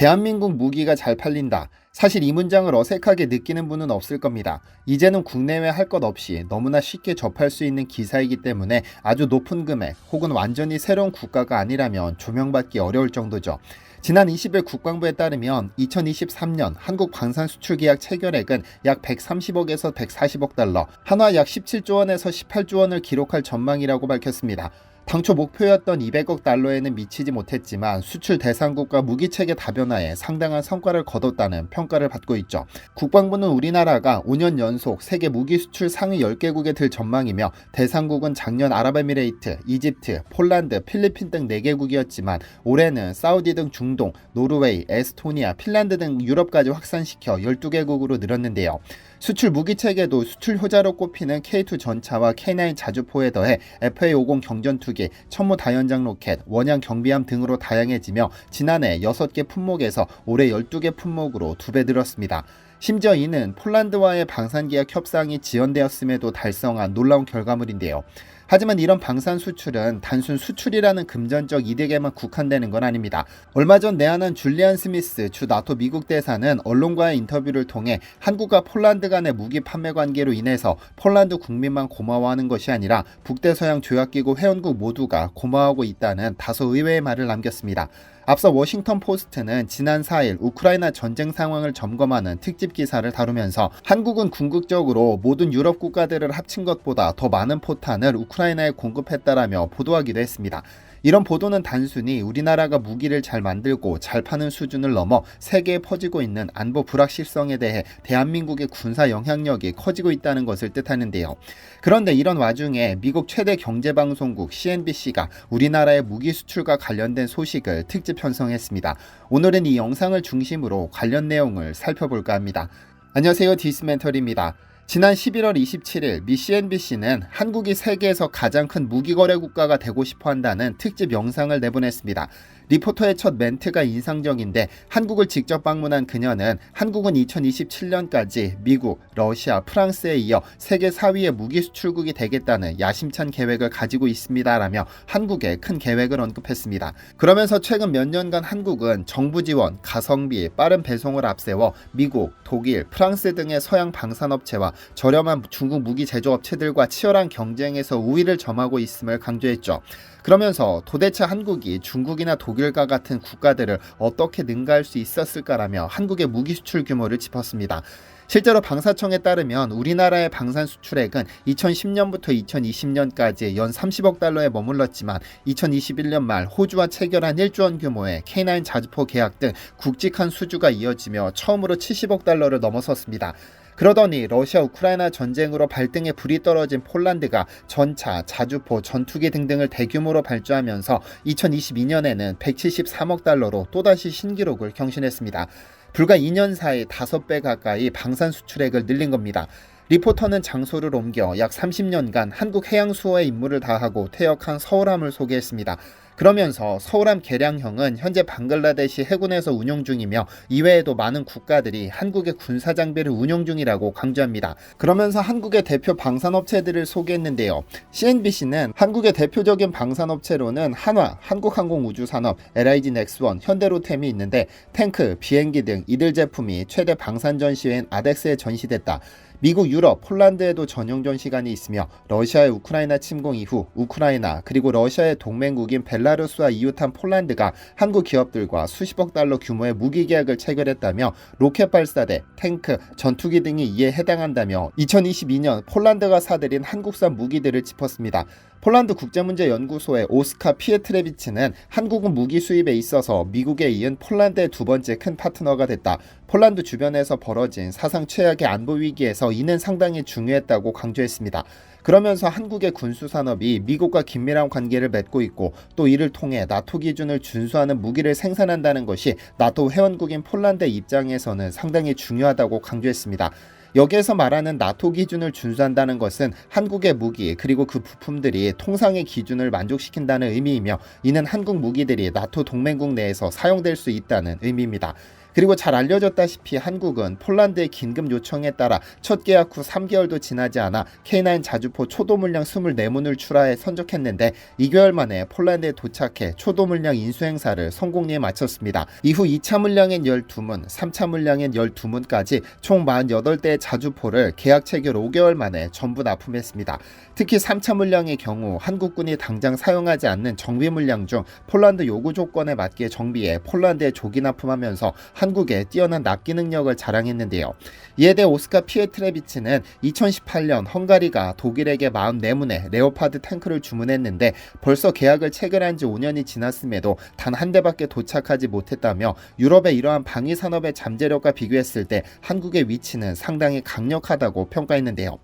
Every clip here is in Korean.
대한민국 무기가 잘 팔린다. 사실 이 문장을 어색하게 느끼는 분은 없을 겁니다. 이제는 국내외 할 것 없이 너무나 쉽게 접할 수 있는 기사이기 때문에 아주 높은 금액 혹은 완전히 새로운 국가가 아니라면 조명받기 어려울 정도죠. 지난 20일 국방부에 따르면 2023년 한국 방산 수출 계약 체결액은 약 130억에서 140억 달러, 한화 약 17조 원에서 18조 원을 기록할 전망이라고 밝혔습니다. 당초 목표였던 200억 달러에는 미치지 못했지만 수출 대상국과 무기체계 다변화에 상당한 성과를 거뒀다는 평가를 받고 있죠. 국방부는 우리나라가 5년 연속 세계 무기 수출 상위 10개국에 들 전망이며 대상국은 작년 아랍에미레이트, 이집트, 폴란드, 필리핀 등 4개국이었지만 올해는 사우디 등 중동, 노르웨이, 에스토니아, 핀란드 등 유럽까지 확산시켜 12개국으로 늘었는데요. 수출 무기체계도 수출 효자로 꼽히는 K2 전차와 K9 자주포에 더해 FA50 경전투기, 천무 다연장 로켓, 원양 경비함 등으로 다양해지며 지난해 6개 품목에서 올해 12개 품목으로 2배 늘었습니다. 심지어 이는 폴란드와의 방산계약 협상이 지연되었음에도 달성한 놀라운 결과물인데요. 하지만 이런 방산 수출은 단순 수출이라는 금전적 이득에만 국한되는 건 아닙니다. 얼마 전 내한한 줄리안 스미스 주 나토 미국 대사는 언론과의 인터뷰를 통해 한국과 폴란드 간의 무기 판매 관계로 인해서 폴란드 국민만 고마워하는 것이 아니라 북대서양 조약기구 회원국 모두가 고마워하고 있다는 다소 의외의 말을 남겼습니다. 앞서 워싱턴 포스트는 지난 4일 우크라이나 전쟁 상황을 점검하는 특집 기사를 다루면서 한국은 궁극적으로 모든 유럽 국가들을 합친 것보다 더 많은 포탄을 우크라이나에 공급했다라며 보도하기도 했습니다. 이런 보도는 단순히 우리나라가 무기를 잘 만들고 잘 파는 수준을 넘어 세계에 퍼지고 있는 안보 불확실성에 대해 대한민국의 군사 영향력이 커지고 있다는 것을 뜻하는데요. 그런데 이런 와중에 미국 최대 경제방송국 CNBC가 우리나라의 무기 수출과 관련된 소식을 특집 편성했습니다. 오늘은 이 영상을 중심으로 관련 내용을 살펴볼까 합니다. 안녕하세요, 디스멘털입니다. 지난 11월 27일 미 CNBC는 한국이 세계에서 가장 큰 무기거래 국가가 되고 싶어 한다는 특집 영상을 내보냈습니다. 리포터의 첫 멘트가 인상적인데 한국을 직접 방문한 그녀는 한국은 2027년까지 미국, 러시아, 프랑스에 이어 세계 4위의 무기 수출국이 되겠다는 야심찬 계획을 가지고 있습니다라며 한국의 큰 계획을 언급했습니다. 그러면서 최근 몇 년간 한국은 정부 지원, 가성비, 빠른 배송을 앞세워 미국, 독일, 프랑스 등의 서양 방산업체와 저렴한 중국 무기 제조업체들과 치열한 경쟁에서 우위를 점하고 있음을 강조했죠. 그러면서 도대체 한국이 중국이나 독일과 같은 국가들을 어떻게 능가할 수 있었을까라며 한국의 무기 수출 규모를 짚었습니다. 실제로 방사청에 따르면 우리나라의 방산 수출액은 2010년부터 2020년까지 연 30억 달러에 머물렀지만 2021년 말 호주와 체결한 1조 원 규모의 K9 자주포 계약 등 굵직한 수주가 이어지며 처음으로 70억 달러를 넘어섰습니다. 그러더니 러시아 우크라이나 전쟁으로 발등에 불이 떨어진 폴란드가 전차, 자주포, 전투기 등등을 대규모로 발주하면서 2022년에는 173억 달러로 또다시 신기록을 경신했습니다. 불과 2년 사이 5배 가까이 방산 수출액을 늘린 겁니다. 리포터는 장소를 옮겨 약 30년간 한국 해양수호에 임무를 다하고 퇴역한 서울함을 소개했습니다. 그러면서 서울함 개량형은 현재 방글라데시 해군에서 운용 중이며 이외에도 많은 국가들이 한국의 군사 장비를 운용 중이라고 강조합니다. 그러면서 한국의 대표 방산업체들을 소개했는데요. CNBC는 한국의 대표적인 방산업체로는 한화, 한국항공우주산업, LIG 넥스원, 현대로템이 있는데 탱크, 비행기 등 이들 제품이 최대 방산 전시회인 아덱스에 전시됐다. 미국, 유럽, 폴란드에도 전용 전시관이 있으며 러시아의 우크라이나 침공 이후 우크라이나 그리고 러시아의 동맹국인 벨라루스와 이웃한 폴란드가 한국 기업들과 수십억 달러 규모의 무기 계약을 체결했다며 로켓 발사대, 탱크, 전투기 등이 이에 해당한다며 2022년 폴란드가 사들인 한국산 무기들을 짚었습니다. 폴란드 국제문제연구소의 오스카 피에트레비치는 한국은 무기 수입에 있어서 미국에 이은 폴란드의 두 번째 큰 파트너가 됐다. 폴란드 주변에서 벌어진 사상 최악의 안보 위기에서 이는 상당히 중요했다고 강조했습니다. 그러면서 한국의 군수산업이 미국과 긴밀한 관계를 맺고 있고 또 이를 통해 나토 기준을 준수하는 무기를 생산한다는 것이 나토 회원국인 폴란드의 입장에서는 상당히 중요하다고 강조했습니다. 여기에서 말하는 나토 기준을 준수한다는 것은 한국의 무기 그리고 그 부품들이 통상의 기준을 만족시킨다는 의미이며 이는 한국 무기들이 나토 동맹국 내에서 사용될 수 있다는 의미입니다. 그리고 잘 알려졌다시피 한국은 폴란드의 긴급 요청에 따라 첫 계약 후 3개월도 지나지 않아 K9 자주포 초도 물량 24문을 출하해 선적했는데 2개월 만에 폴란드에 도착해 초도 물량 인수 행사를 성공리에 마쳤습니다. 이후 2차 물량엔 12문, 3차 물량엔 12문까지 총 48대의 자주포를 계약 체결 5개월 만에 전부 납품했습니다. 특히 3차 물량의 경우 한국군이 당장 사용하지 않는 정비 물량 중 폴란드 요구 조건에 맞게 정비해 폴란드에 조기 납품하면서 한국의 뛰어난 납기 능력을 자랑했는데요. 이에 대해 오스카 피에트레비치는 2018년 헝가리가 독일에게 44문의 레오파드 탱크를 주문했는데 벌써 계약을 체결한 지 5년이 지났음에도 단 한 대밖에 도착하지 못했다며 유럽의 이러한 방위 산업의 잠재력과 비교했을 때 한국의 위치는 상당히 강력하다고 평가했는데요.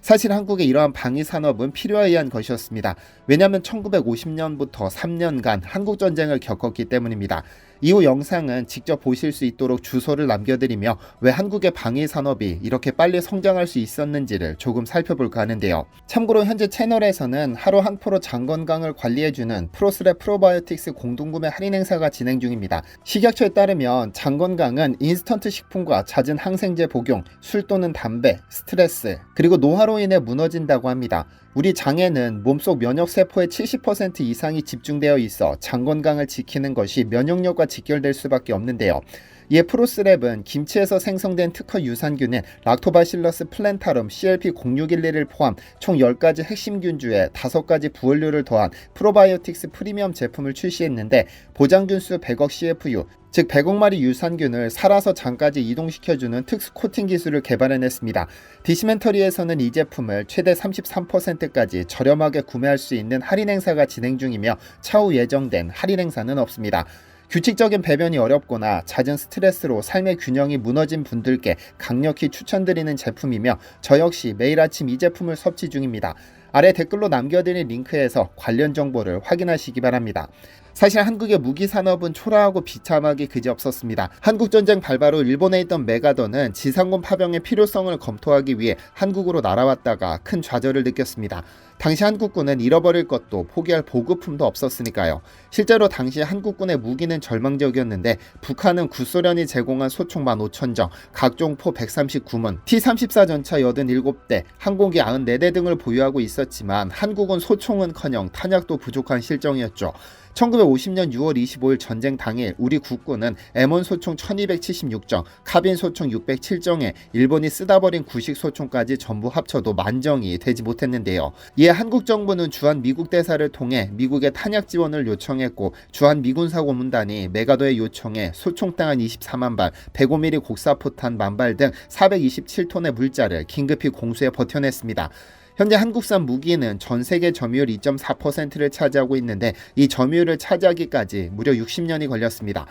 사실 한국의 이러한 방위 산업은 필요에 의한 것이었습니다. 왜냐하면 1950년부터 3년간 한국전쟁을 겪었기 때문입니다. 이후 영상은 직접 보실 수 있도록 주소를 남겨드리며 왜 한국의 방위 산업이 이렇게 빨리 성장할 수 있었는지를 조금 살펴볼까 하는데요. 참고로 현재 채널에서는 하루 한 프로 장 건강을 관리해주는 프로스랩 프로바이오틱스 공동구매 할인 행사가 진행 중입니다. 식약처에 따르면 장 건강은 인스턴트 식품과 잦은 항생제 복용, 술 또는 담배, 스트레스, 그리고 노화로 인해 무너진다고 합니다. 우리 장에는 몸속 면역세포의 70% 이상이 집중되어 있어 장 건강을 지키는 것이 면역력과 직결될 수밖에 없는데요. 이에 프로스랩은 김치에서 생성된 특허 유산균인 락토바실러스 플랜타룸 CLP0611을 포함 총 10가지 핵심 균주에 5가지 부원료를 더한 프로바이오틱스 프리미엄 제품을 출시했는데 보장균 수 100억 CFU, 즉 100억 마리 유산균을 살아서 장까지 이동시켜주는 특수 코팅 기술을 개발해냈습니다. 디시멘터리에서는 이 제품을 최대 33%까지 저렴하게 구매할 수 있는 할인 행사가 진행 중이며 차후 예정된 할인 행사는 없습니다. 규칙적인 배변이 어렵거나 잦은 스트레스로 삶의 균형이 무너진 분들께 강력히 추천드리는 제품이며 저 역시 매일 아침 이 제품을 섭취 중입니다. 아래 댓글로 남겨드린 링크에서 관련 정보를 확인하시기 바랍니다. 사실 한국의 무기 산업은 초라하고 비참하기 그지없었습니다. 한국전쟁 발발 후 일본에 있던 메가더는 지상군 파병의 필요성을 검토하기 위해 한국으로 날아왔다가 큰 좌절을 느꼈습니다. 당시 한국군은 잃어버릴 것도 포기할 보급품도 없었으니까요. 실제로 당시 한국군의 무기는 절망적이었는데 북한은 구소련이 제공한 소총 15,000정, 각종 포 139문, T-34 전차 87대, 항공기 94대 등을 보유하고 있었지만 한국은 소총은커녕 탄약도 부족한 실정이었죠. 1950년 6월 25일 전쟁 당일 우리 국군은 M1 소총 1276정, 카빈 소총 607정에 일본이 쓰다 버린 구식 소총까지 전부 합쳐도 10,000정이 되지 못했는데요. 이에 한국 정부는 주한 미국 대사를 통해 미국의 탄약 지원을 요청했고 주한 미군사고문단이 메가더의 요청에 소총당 한 24만 발, 105mm 곡사포탄 10,000발 등 427톤의 물자를 긴급히 공수해 버텨냈습니다. 현재 한국산 무기는 전 세계 점유율 2.4%를 차지하고 있는데 이 점유율을 차지하기까지 무려 60년이 걸렸습니다.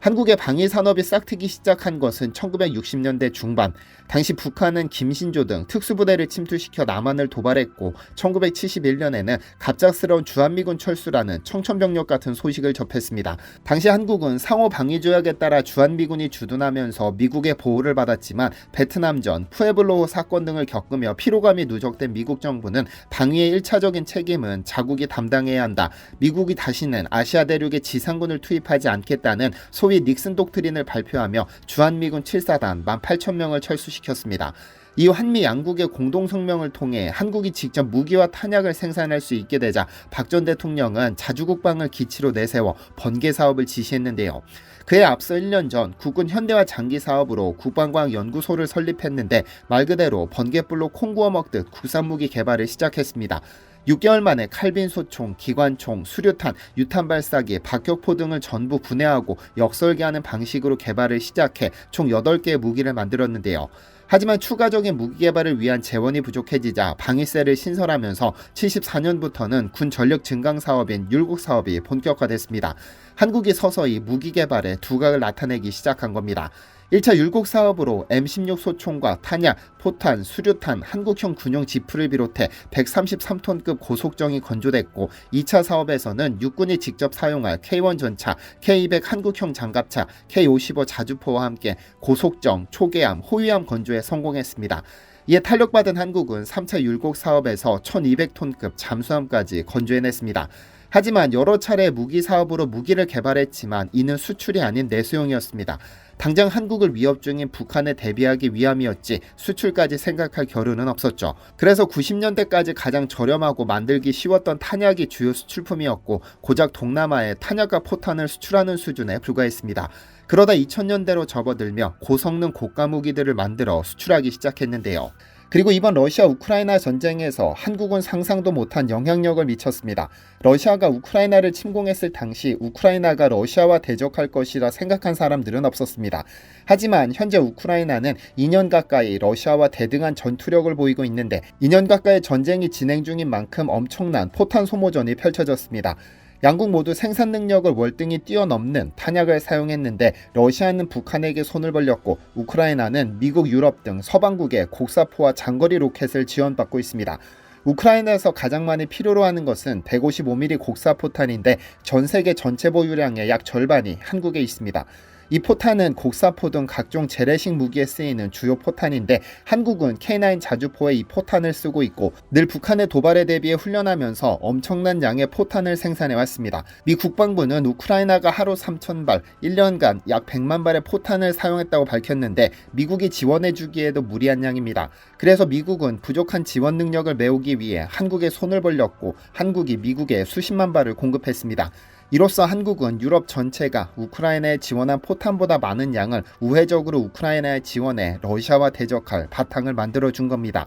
한국의 방위 산업이 싹트기 시작한 것은 1960년대 중반, 당시 북한은 김신조 등 특수부대를 침투시켜 남한을 도발했고 1971년에는 갑작스러운 주한미군 철수라는 청천벽력 같은 소식을 접했습니다. 당시 한국은 상호 방위조약에 따라 주한미군이 주둔하면서 미국의 보호를 받았지만 베트남전, 푸에블로 사건 등을 겪으며 피로감이 누적된 미국 정부는 방위의 1차적인 책임은 자국이 담당해야 한다. 미국이 다시는 아시아 대륙에 지상군을 투입하지 않겠다는 소위 닉슨 독트린을 발표하며 주한미군 7사단 18,000명을 철수시켰습니다. 이후 한미 양국의 공동성명을 통해 한국이 직접 무기와 탄약을 생산할 수 있게 되자 박 전 대통령은 자주국방을 기치로 내세워 번개사업을 지시했는데요. 그에 앞서 1년 전 국군 현대화 장기 사업으로 국방과학 연구소를 설립했는데 말 그대로 번개불로 콩 구워 먹듯 국산무기 개발을 시작했습니다. 6개월 만에 칼빈 소총, 기관총, 수류탄, 유탄 발사기, 박격포 등을 전부 분해하고 역설계하는 방식으로 개발을 시작해 총 8개의 무기를 만들었는데요. 하지만 추가적인 무기 개발을 위한 재원이 부족해지자 방위세를 신설하면서 74년부터는 군 전력 증강 사업인 율곡 사업이 본격화됐습니다. 한국이 서서히 무기 개발에 두각을 나타내기 시작한 겁니다. 1차 율곡 사업으로 M16 소총과 탄약, 포탄, 수류탄, 한국형 군용 지프를 비롯해 133톤급 고속정이 건조됐고 2차 사업에서는 육군이 직접 사용할 K1 전차, K200 한국형 장갑차, K55 자주포와 함께 고속정, 초계함, 호위함 건조에 성공했습니다. 이에 탄력받은 한국은 3차 율곡 사업에서 1200톤급 잠수함까지 건조해냈습니다. 하지만 여러 차례 무기 사업으로 무기를 개발했지만 이는 수출이 아닌 내수용이었습니다. 당장 한국을 위협 중인 북한에 대비하기 위함이었지 수출까지 생각할 겨루는 없었죠. 그래서 90년대까지 가장 저렴하고 만들기 쉬웠던 탄약이 주요 수출품이었고 고작 동남아에 탄약과 포탄을 수출하는 수준에 불과했습니다. 그러다 2000년대로 접어들며 고성능 고가 무기들을 만들어 수출하기 시작했는데요. 그리고 이번 러시아 우크라이나 전쟁에서 한국은 상상도 못한 영향력을 미쳤습니다. 러시아가 우크라이나를 침공했을 당시 우크라이나가 러시아와 대적할 것이라 생각한 사람들은 없었습니다. 하지만 현재 우크라이나는 2년 가까이 러시아와 대등한 전투력을 보이고 있는데 2년 가까이 전쟁이 진행 중인 만큼 엄청난 포탄 소모전이 펼쳐졌습니다. 양국 모두 생산 능력을 월등히 뛰어넘는 탄약을 사용했는데 러시아는 북한에게 손을 벌렸고 우크라이나는 미국, 유럽 등 서방국의 곡사포와 장거리 로켓을 지원받고 있습니다. 우크라이나에서 가장 많이 필요로 하는 것은 155mm 곡사포탄인데 전 세계 전체 보유량의 약 절반이 한국에 있습니다. 이 포탄은 곡사포 등 각종 재래식 무기에 쓰이는 주요 포탄인데 한국은 K9 자주포에 이 포탄을 쓰고 있고 늘 북한의 도발에 대비해 훈련하면서 엄청난 양의 포탄을 생산해왔습니다. 미 국방부는 우크라이나가 하루 3,000발, 1년간 약 100만 발의 포탄을 사용했다고 밝혔는데 미국이 지원해주기에도 무리한 양입니다. 그래서 미국은 부족한 지원 능력을 메우기 위해 한국에 손을 벌렸고 한국이 미국에 수십만 발을 공급했습니다. 이로써 한국은 유럽 전체가 우크라이나에 지원한 포탄보다 많은 양을 우회적으로 우크라이나에 지원해 러시아와 대적할 바탕을 만들어준 겁니다.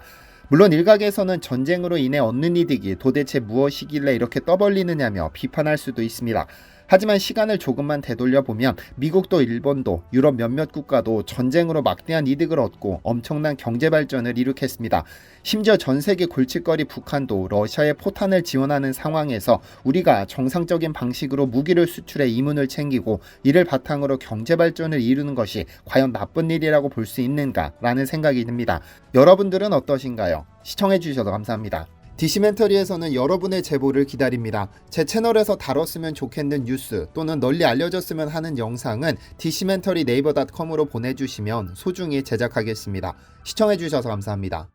물론 일각에서는 전쟁으로 인해 얻는 이득이 도대체 무엇이길래 이렇게 떠벌리느냐며 비판할 수도 있습니다. 하지만 시간을 조금만 되돌려보면 미국도 일본도 유럽 몇몇 국가도 전쟁으로 막대한 이득을 얻고 엄청난 경제 발전을 이룩했습니다. 심지어 전 세계 골칫거리 북한도 러시아에 포탄을 지원하는 상황에서 우리가 정상적인 방식으로 무기를 수출해 이문을 챙기고 이를 바탕으로 경제 발전을 이루는 것이 과연 나쁜 일이라고 볼 수 있는가라는 생각이 듭니다. 여러분들은 어떠신가요? 시청해주셔서 감사합니다. 디시멘터리에서는 여러분의 제보를 기다립니다. 제 채널에서 다뤘으면 좋겠는 뉴스 또는 널리 알려졌으면 하는 영상은 디시멘터리 네이버.com으로 보내주시면 소중히 제작하겠습니다. 시청해주셔서 감사합니다.